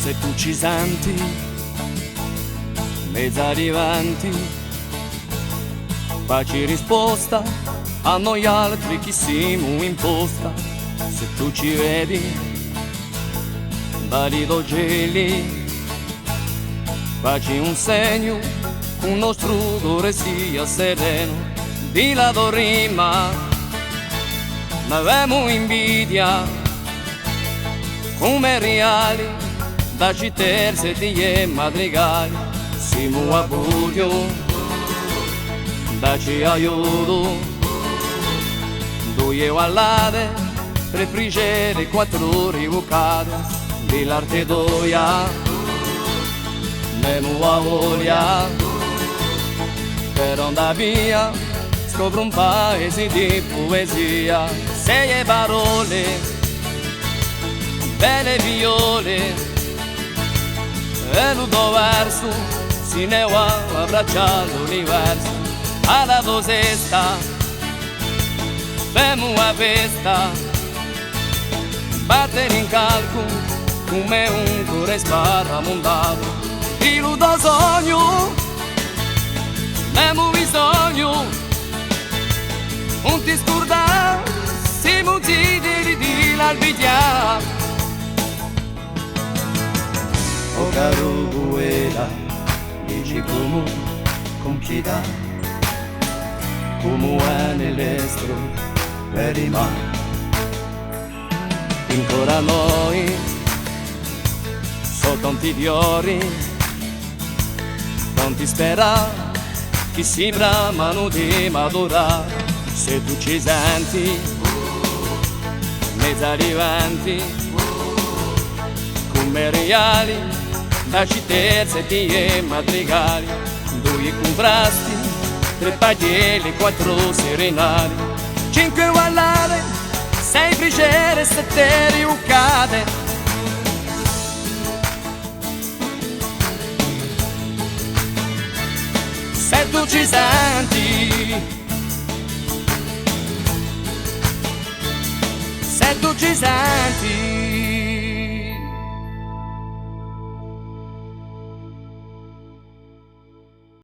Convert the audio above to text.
Se tu ci senti, mezza arrivanti, facci risposta a noi altri chi siamo imposta. Se tu ci vedi, valido geli, facci un segno, un nostro cuore sia sereno. Di lato rima, ma avemo invidia, come reali, da terze di madrigali. Siamo a buio, da ci aiuto, due all'ade, tre frigere, quattro rivucate, di l'arte doia, nemo a voglia, per andare via, scopro un paese di poesia, sei parole, belle viole, e l'udo verso, si ne va abbracciare l'universo, alla dosesta, femo a festa, battere in calco, come un cuore sparamondato, di l'udo sogno, abbiamo bisogno, non ti scordare, siamo ziteri di l'albidia. Oh caro guida, dici come compita, come è nell'estero per i mari. Ancora noi, so tanti fiori, tanti spera, chi si bramano di madura. Se tu ci senti, mezza arrivanti, come reali, da terze e madrigali, due contrasti, tre pagliere, quattro serenali, cinque ballate, sei frigere, sette riuccate. Se tu ci senti, se tu ci senti,